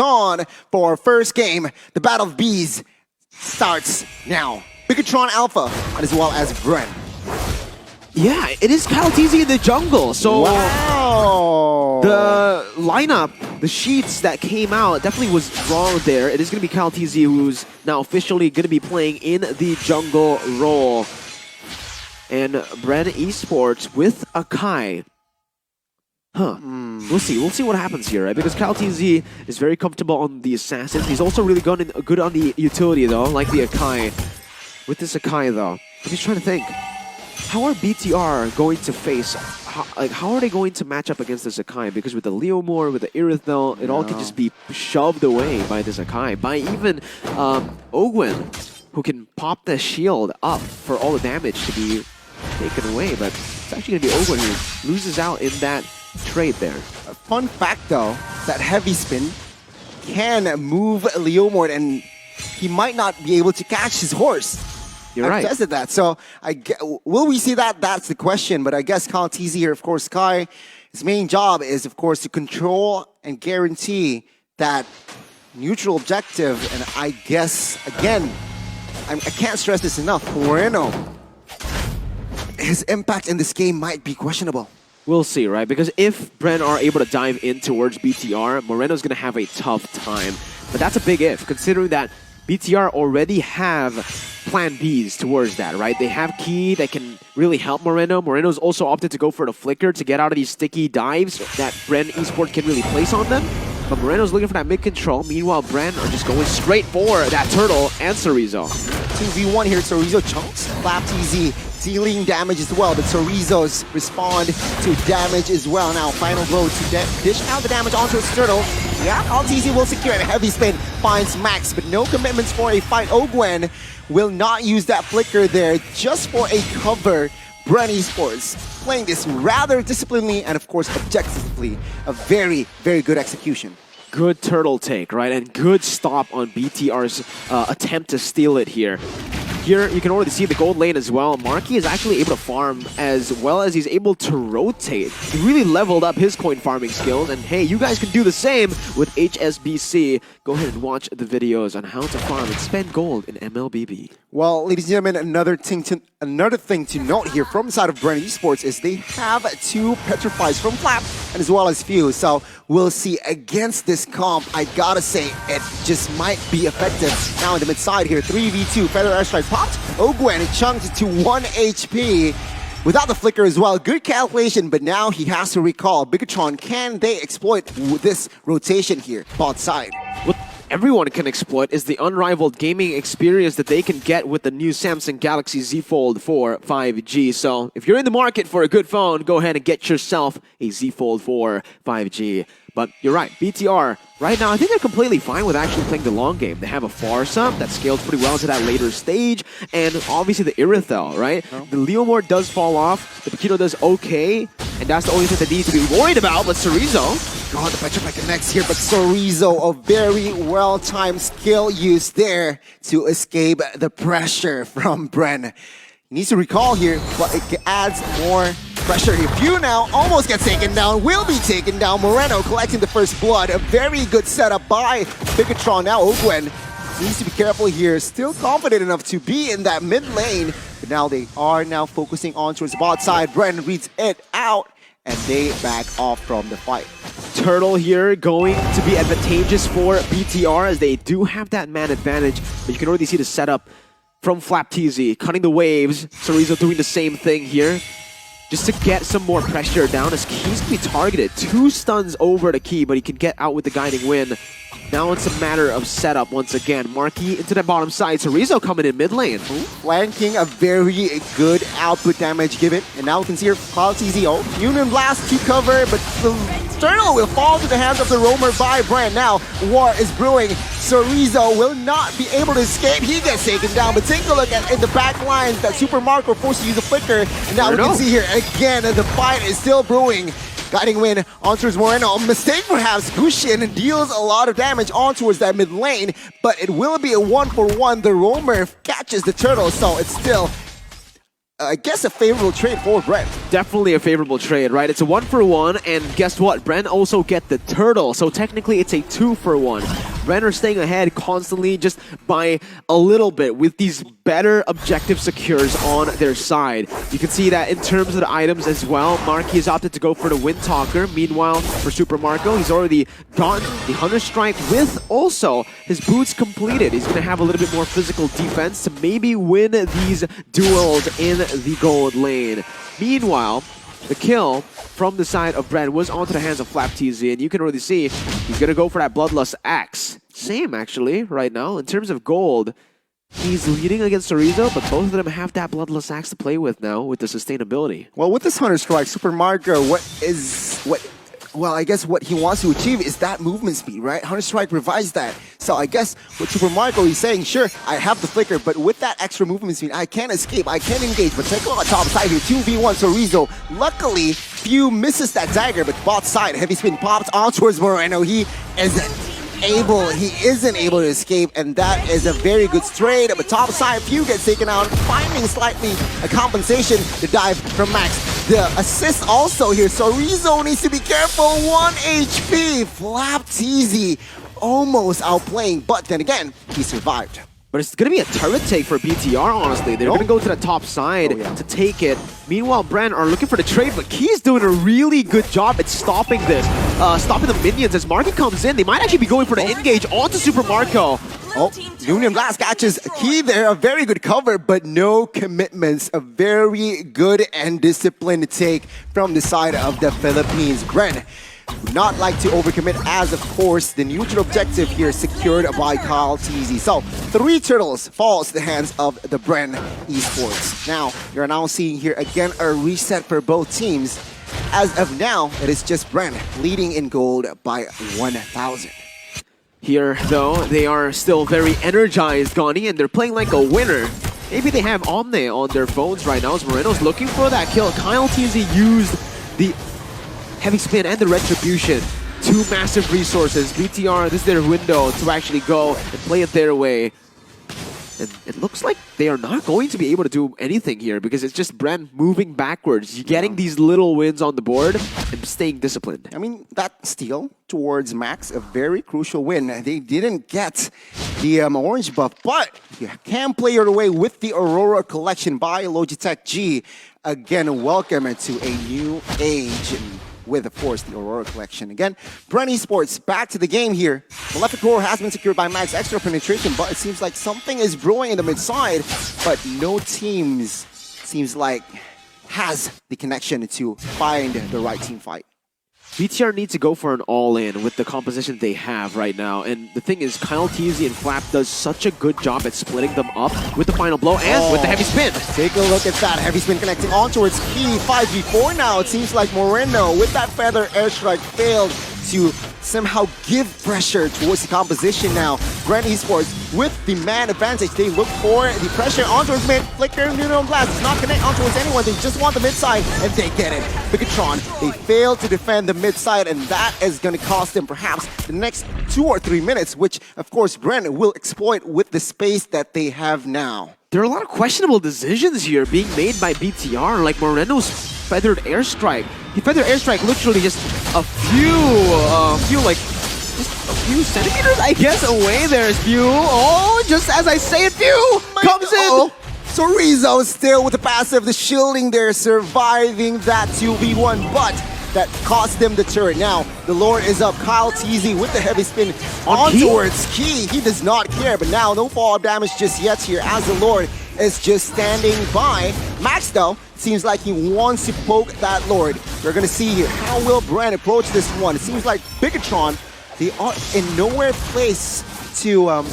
on for our first game. The Battle of Bees starts now. BIGETRON Alpha as well as BREN. Yeah, it is Kaltizi in the jungle. So wow. The lineup, the sheets that came out definitely was wrong there. It is going to be Kaltizi who's now officially going to be playing in the jungle role. And BREN ESports with Akai. We'll see what happens here, right? Because Kaltizi is very comfortable on the assassins. He's also really good on the utility though, like the Akai. With this Akai though, I'm just trying to think. How are BTR going to face, how are they going to match up against this Akai? Because with the Leomore, with the Irithel, it all can just be shoved away by this Akai. By even Ogwen, who can pop the shield up for all the damage to be taken away. But it's actually going to be Ogwen who loses out in that trade there. A fun fact though, that heavy spin can move Leomord and he might not be able to catch his horse. You're right. I've tested that. So, will we see that? That's the question. But I guess Kaltizi here, of course, Kai, his main job is, of course, to control and guarantee that neutral objective. And I guess, again, I can't stress this enough, Moreno, his impact in this game might be questionable. We'll see, right? Because if BREN are able to dive in towards BTR, Moreno's going to have a tough time. But that's a big if, considering that BTR already have plan Bs towards that, right? They have Key that can really help Moreno. Moreno's also opted to go for the Flicker to get out of these sticky dives that BREN Esports can really place on them. But Moreno's looking for that mid control. Meanwhile, BREN are just going straight for that Turtle and Chorizo. 2v1 here, Chorizo chunks. FlapTZ dealing damage as well, but Chorizo's respond to damage as well. Now, final blow to dish out the damage onto his Turtle. Yeah, Kaltizi will secure it. Heavy spin finds Max, but no commitments for a fight. Ogwen will not use that flicker there just for a cover. BREN Esports playing this rather disciplinedly and, of course, objectively. A very, very good execution. Good turtle take, right? And good stop on BTR's attempt to steal it here. Here, you can already see the gold lane as well. Marky is actually able to farm as well as he's able to rotate. He really leveled up his coin farming skills. And hey, you guys can do the same with HSBC. Go ahead and watch the videos on how to farm and spend gold in MLBB. Well, ladies and gentlemen, another thing to note here from the side of BREN Esports is they have two Petrifies from Flap and as well as Fuse. So we'll see against this comp. I gotta say, it just might be effective. Now in the mid side here, 3v2, Feather Airstrike popped. Ogwen chunked to 1 HP. Without the flicker as well, good calculation, but now he has to recall. BIGETRON, can they exploit this rotation here, bot side? What everyone can exploit is the unrivaled gaming experience that they can get with the new Samsung Galaxy Z Fold 4 5G. So if you're in the market for a good phone, go ahead and get yourself a Z Fold 4 5G. But you're right, BTR, right now, I think they're completely fine with actually playing the long game. They have a Farsa that scales pretty well into that later stage, and obviously the Irithel, right? Oh. The Leomore does fall off, the Paquito does okay, and that's the only thing they need to be worried about, but Chorizo... God, the Petrify connects here, but Chorizo, a very well-timed skill use there to escape the pressure from BREN. He needs to recall here, but it adds more pressure here. Few now almost gets taken down, will be taken down. Moreno collecting the first blood. A very good setup by BIGETRON. Now Ogwen needs to be careful here. Still confident enough to be in that mid lane. But now they are now focusing on towards the bot side. BREN reads it out and they back off from the fight. Turtle here going to be advantageous for BTR as they do have that man advantage. But you can already see the setup from FlapTZ, cutting the waves. Chorizo doing the same thing here, just to get some more pressure down as Key's going to be targeted. 2 stuns over the Key, but he can get out with the guiding win. Now it's a matter of setup once again. Marky into the bottom side. Chorizo coming in mid lane. Flanking, a very good output damage given. And now we can see here KalTZ. Oh, Union Blast to cover, but the Turtle will fall to the hands of the roamer by BREN. Now war is brewing. Chorizo will not be able to escape. He gets taken down, but take a look at in the back lines that Super Marco forced to use a flicker. And now we can see here again the fight is still brewing. Guiding win on towards Moreno. A mistake perhaps. Gushin deals a lot of damage on towards that mid lane, but it will be a 1-for-1. The roamer catches the Turtle, so it's still I guess a favorable trade for BREN. Definitely a favorable trade, right? It's a 1-for-1, and guess what? BREN also get the turtle, so technically it's a 2-for-1. BREN are staying ahead constantly just by a little bit with these better objective secures on their side. You can see that in terms of the items as well. Marky has opted to go for the Windtalker. Meanwhile, for Super Marco, he's already gotten the Hunter Strike with also his boots completed. He's going to have a little bit more physical defense to maybe win these duels in the gold lane. Meanwhile, the kill from the side of BREN was onto the hands of FlapTZ, and you can already see he's going to go for that Bloodlust Axe. Same, actually, right now. In terms of gold, he's leading against Chorizo, but both of them have that Bloodlust Axe to play with now with the sustainability. Well, with this Hunter Strike, Super Mario, well, I guess what he wants to achieve is that movement speed, right? Hunter Strike provides that. So I guess what Super Mario is saying, sure, I have the flicker, but with that extra movement speed, I can't escape, I can't engage. But take a look at top side here, 2v1 Chorizo. Luckily, Few misses that dagger, but bot side, heavy spin pops on towards Moreno. He isn't able to escape, and that is a very good trade. But top side, Few gets taken out, finding slightly a compensation. The dive from Max. The assist also here, so Chorizo needs to be careful. 1 HP. FlapTZ almost outplaying, but then again, he survived. But it's going to be a turret take for BTR, honestly. They're going to go to the top side to take it. Meanwhile, BREN are looking for the trade, but Key's doing a really good job at stopping this. Stopping the minions as Marky comes in. They might actually be going for the engage onto Super Marco. Oh, Union Blast catches Key there. A very good cover, but no commitments. A very good and disciplined take from the side of the Philippines. BREN would not like to overcommit, as of course the neutral objective here secured by CaLTZ. So 3 turtles falls to the hands of the BREN ESports. Now you're now seeing here again a reset for both teams. As of now, it is just BREN leading in gold by 1,000. Here, though, they are still very energized, Gani, and they're playing like a winner. Maybe they have Omne on their phones right now as Moreno's looking for that kill. CaLTZ used the heavy spin and the retribution. 2 massive resources. BTR, this is their window to actually go and play it their way. And it looks like they are not going to be able to do anything here because it's just BREN moving backwards. You're getting these little wins on the board and staying disciplined. I mean, that steal towards Max, a very crucial win. They didn't get the orange buff, but you can play your way with the Aurora collection by Logitech G. Again, welcome to a new age. With, of course, the Aurora collection. Again, BREN ESports back to the game here. Malefic Roar has been secured by Max. Extra penetration, but it seems like something is brewing in the mid side, but no teams seems like has the connection to find the right team fight. BTR needs to go for an all-in with the composition they have right now. And the thing is, CaLTZ and Flap does such a good job at splitting them up with the final blow and with the heavy spin. Take a look at that. Heavy spin connecting on towards Key. 5v4 now. It seems like Moreno with that feather airstrike failed to somehow give pressure towards the composition now. BREN ESports with the man advantage. They look for the pressure on towards mid. Flicker, Neutron Blast does not connect on towards anyone. They just want the mid side and they get it. BIGETRON, they fail to defend the mid side, and that is going to cost them perhaps the next 2 or 3 minutes, which of course BREN will exploit with the space that they have now. There are a lot of questionable decisions here being made by BTR, like Moreno's feathered airstrike. He feathered airstrike literally just a few centimeters, I guess, away. There's Few. Oh, just as I say it, Few comes in. Chorizo still with the passive, the shielding there, surviving that 2v1, but that cost them the turret. Now, the Lord is up. CaLTZ with the heavy spin on towards Key. He does not care, but now no fall-up damage just yet here as the Lord is just standing by. Max, though, seems like he wants to poke that Lord. We're going to see here, how will BREN approach this one? It seems like BIGETRON, they are in nowhere place to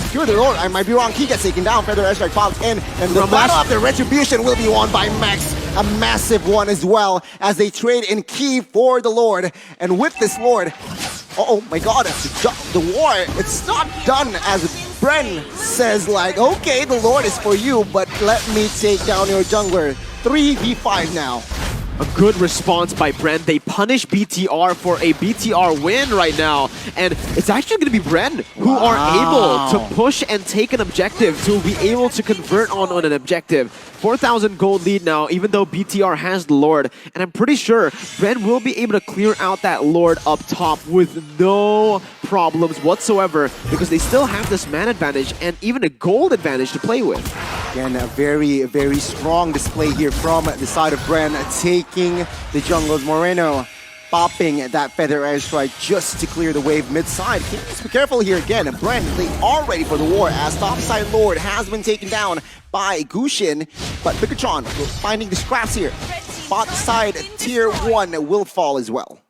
secure the Lord. I might be wrong. He gets taken down. Feather airstrike pops in, and the battle of the retribution will be won by Max. A massive one as well, as they trade in Key for the Lord. And with this Lord, oh my god, the war, it's not done, as BREN says, like, okay, the Lord is for you, but let me take down your jungler. 3v5 now. A good response by BREN. They punish BTR for a BTR win right now. And it's actually going to be BREN who are able to push and take an objective, to be able to convert on an objective. 4,000 gold lead now, even though BTR has the Lord. And I'm pretty sure BREN will be able to clear out that Lord up top with no problems whatsoever, because they still have this man advantage and even a gold advantage to play with. Again, a very, very strong display here from the side of BREN, taking the jungles. Moreno popping that feather airstrike just to clear the wave mid-side. Just be careful here again. BREN, they are ready for the war as topside Lord has been taken down by Gushin, but BIGETRON finding the scraps here. Bot side tier 1 will fall as well.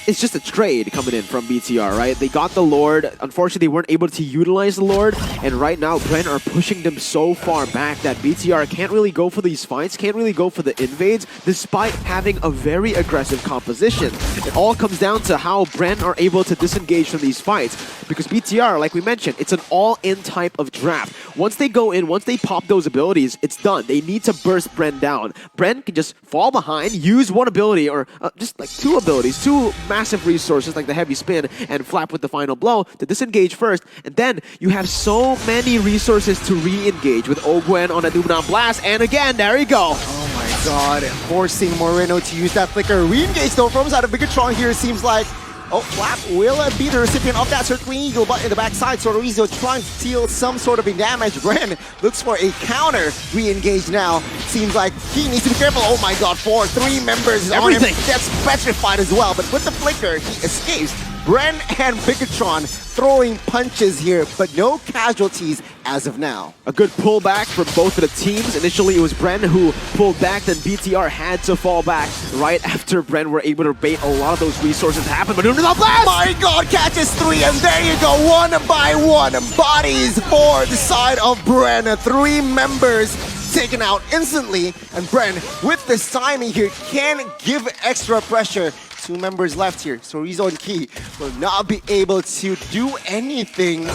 It's just a trade coming in from BTR, right? They got the Lord. Unfortunately, they weren't able to utilize the Lord. And right now, BREN are pushing them so far back that BTR can't really go for these fights, can't really go for the invades, despite having a very aggressive composition. It all comes down to how BREN are able to disengage from these fights. Because BTR, like we mentioned, it's an all-in type of draft. Once they go in, once they pop those abilities, it's done. They need to burst BREN down. BREN can just fall behind, use one ability, or just like two abilities, two massive resources like the heavy spin and flap with the final blow to disengage first, and then you have so many resources to re-engage with Ogwen on a Doomdown Blast, and again, there you go. Oh my god, forcing Moreno to use that flicker. Re-engage though from side of BIGETRON here, seems like. Oh, Flap will be the recipient of that circling eagle, but in the backside, Sororizo trying to steal some sort of damage. BREN looks for a counter. Re-engage now. Seems like he needs to be careful. Oh my god, 3 members on him. That's petrified as well, but with the flicker, he escapes. BREN and BIGETRON throwing punches here, but no casualties as of now. A good pullback from both of the teams. Initially, it was BREN who pulled back, then BTR had to fall back right after BREN were able to bait a lot of those resources to happen. But Blast! My god, catches 3, and there you go, one by one. Bodies for the side of BREN. 3 members taken out instantly, and BREN, with this timing here, can give extra pressure. 2 members left here. Sororizo and Key will not be able to do anything.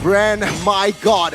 BREN, my god,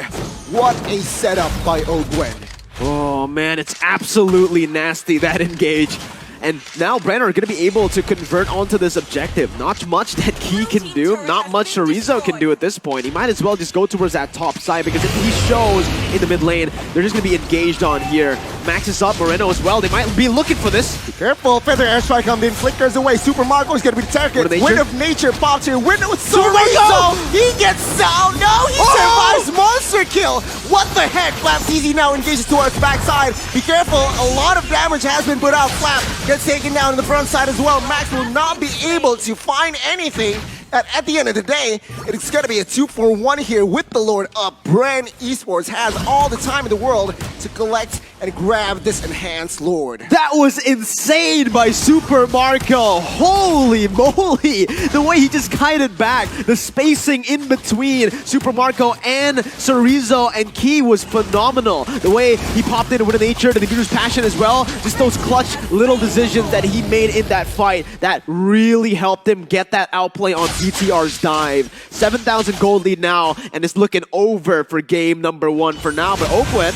what a setup by Ogwen. Oh man, it's absolutely nasty, that engage. And now BREN are going to be able to convert onto this objective. Not much that Key can do, not much Sororizo can do at this point. He might as well just go towards that top side, because if he shows in the mid lane, they're just going to be engaged on here. Max is up, Moreno as well. They might be looking for this. Be careful, feather airstrike comes in, flickers away. Super Marco is going to be the target. Wind of Nature pops here. Wind with Sororizo. He gets down. No, he survives monster kill. What the heck? Flap easy now engages towards backside. Be careful, a lot of damage has been put out. Flap gets taken down on the front side as well. Max will not be able to find anything. And at the end of the day, it's going to be a 2-for-1 here with the Lord up. BREN ESports has all the time in the world to collect and grab this enhanced Lord. That was insane by Super Marco. Holy moly! The way he just kited back, the spacing in between Super Marco and Sororizo and Key was phenomenal. The way he popped in with a nature, the Beginner's Passion as well. Just those clutch little decisions that he made in that fight that really helped him get that outplay on BTR's dive. 7,000 gold lead now, and it's looking over for game number 1 for now. But Ogwen,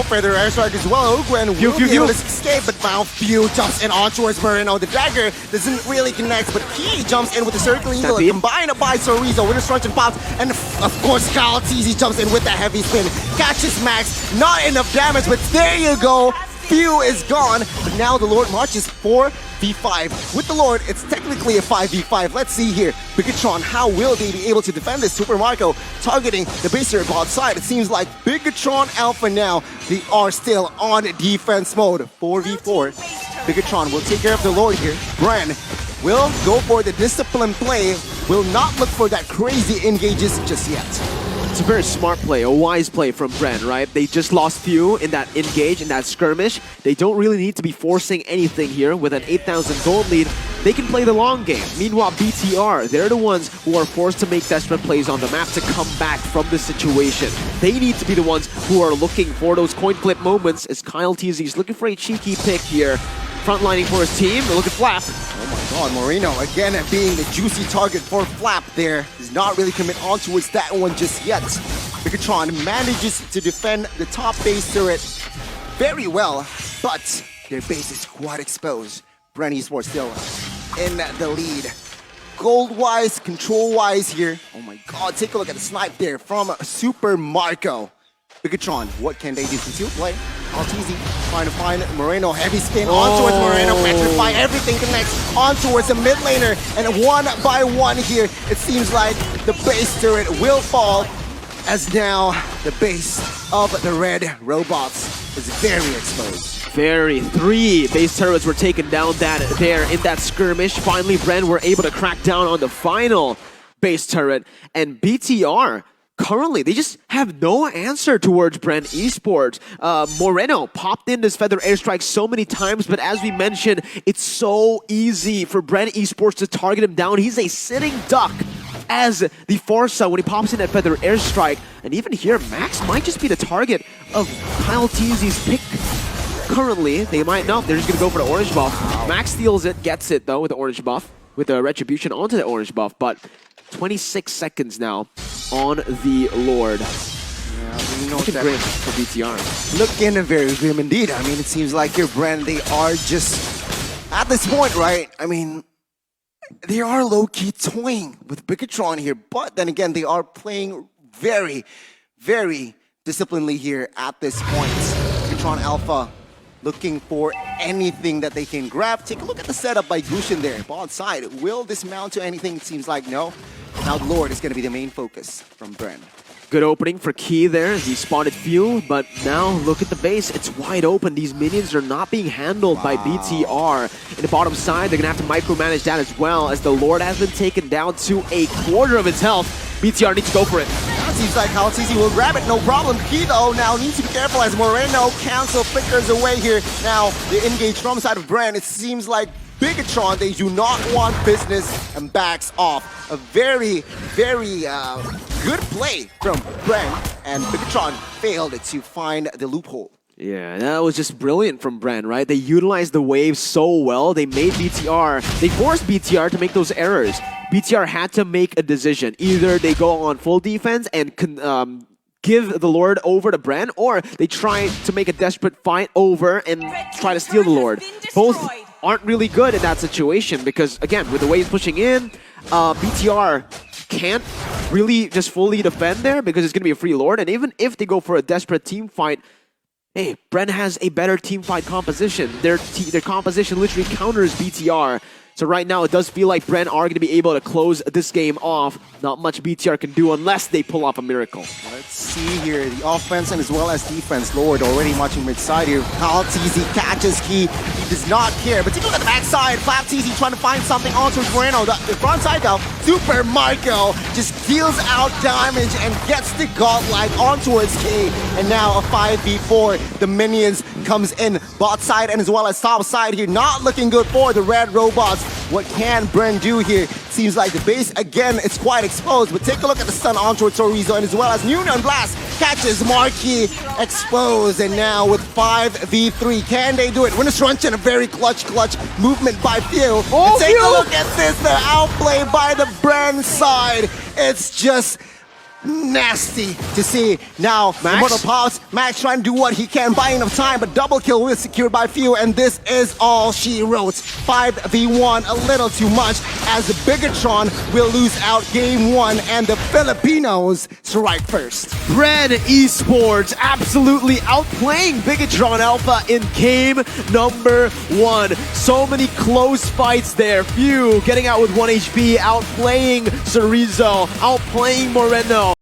feather airstrike as well. Ogwen will be able to escape, but now Few jumps in on towards Moreno. The dagger doesn't really connect, but he jumps in with the circling eagle, combined by Sororizo. Winter Strike pops, and of course Kyle Teasy jumps in with that heavy spin. Catches Max, not enough damage, but there you go. Few is gone, but now the Lord marches 4v5. With the Lord, it's technically a 5v5. Let's see here. BIGETRON, how will they be able to defend this? Super Marco targeting the base turret bot side. It seems like BIGETRON Alpha now, they are still on defense mode. 4v4. BIGETRON will take care of the Lord here. BREN will go for the disciplined play, will not look for that crazy engages just yet. it's a very smart play, a wise play from BREN, right? They just lost few in that engage, in that skirmish. They don't really need to be forcing anything here. With an 8,000 gold lead, they can play the long game. Meanwhile, BTR, they're the ones who are forced to make desperate plays on the map to come back from this situation. They need to be the ones who are looking for those coin flip moments, as Kyle TZ is looking for a cheeky pick here. Frontlining for his team. Look at Flap. Oh my god, Moreno again being the juicy target for Flap there. Does not really commit on towards that one just yet. BIGETRON manages to defend the top base turret very well, but Their base is quite exposed. BREN ESports still in the lead. Gold-wise, control-wise here. Oh my god, take a look at the snipe there from Super Marco. BIGETRON, what can they do? Conceal play. Altizi trying to find Moreno. Heavy spin on towards Moreno. Petrify, everything connects on towards the mid laner. And one by one here, it seems like the base turret will fall, as now the base of the red robots is very exposed. Very. 3 base turrets were taken down there in that skirmish. Finally, BREN were able to crack down on the final base turret. And BTR, currently, they just have no answer towards BREN ESports. Moreno popped in this feather airstrike so many times, but as we mentioned, it's so easy for BREN ESports to target him down. He's a sitting duck as the Forza when he pops in that feather airstrike. And even here, Max might just be the target of Kyle Teasy's pick. Currently, they might not. They're just going to go for the orange buff. Max steals it, gets it though with the orange buff, with the retribution onto the orange buff, but 26 seconds now on the Lord. Yeah, we know Looking that grim for BTR. looking very grim indeed. I mean, it seems like your BREN, they are just, at this point, right? I mean, they are low-key toying with BIGETRON here, but then again, they are playing very, very disciplinedly here at this point. BIGETRON Alpha looking for anything that they can grab. Take a look at the setup by Gushin there. Bot side, will this mount to anything? It seems like no. Now the Lord is going to be the main focus from BREN. Good opening for Key there. He spotted few, but now look at the base. It's wide open. These minions are not being handled by BTR. In the bottom side, they're going to have to micromanage that as well, as the Lord has been taken down to a quarter of its health. BTR needs to go for it. Now it seems like Altizi will grab it, no problem. Key though now needs to be careful as Moreno cancel flickers away here. Now the engage from side of BREN. It seems like BIGETRON, they do not want business and backs off. A very, very good play from BREN, and BIGETRON failed to find the loophole. Yeah, that was just brilliant from BREN, right? They utilized the wave so well. They made BTR, they forced BTR to make those errors. BTR had to make a decision. Either they go on full defense and give the Lord over to BREN, or they try to make a desperate fight over and try to steal the Lord. Both aren't really good in that situation because, again, with the waves pushing in, BTR can't really just fully defend there because it's going to be a free Lord. And even if they go for a desperate team fight, hey, BREN has a better team fight composition. Their composition literally counters BTR. So right now, it does feel like BREN are going to be able to close this game off. Not much BTR can do unless they pull off a miracle. Let's see here, the offense and as well as defense. Lord already marching mid-side here. Kyle Teasy catches Key. He does not care, but take a look at the backside. Flap Teasy trying to find something onto Moreno. The front side though, Super Marco just deals out damage and gets the godlike on towards Key. And now a 5v4. The minions comes in bot side and as well as top side here. Not looking good for the red robots. What can BREN do here? Seems like the base, again, it's quite exposed, but take a look at the stun on towards Torizo, and as well as Nuna Blast catches Marquis exposed, and now with 5v3, can they do it? Winner's Crunch and a very clutch movement by Few. Oh, take a look at this, the outplay by the BREN side. It's just nasty to see. Now, Immortal Pops, Max trying to do what he can, buying enough time, but double kill was secured by Few, and this is all she wrote. 5v1, a little too much, as the BIGETRON will lose out game 1, and the Filipinos strike first. BREN ESports absolutely outplaying BIGETRON Alpha in game number 1. So many close fights there. Few getting out with 1 HP, outplaying Chorizo, outplaying Moreno.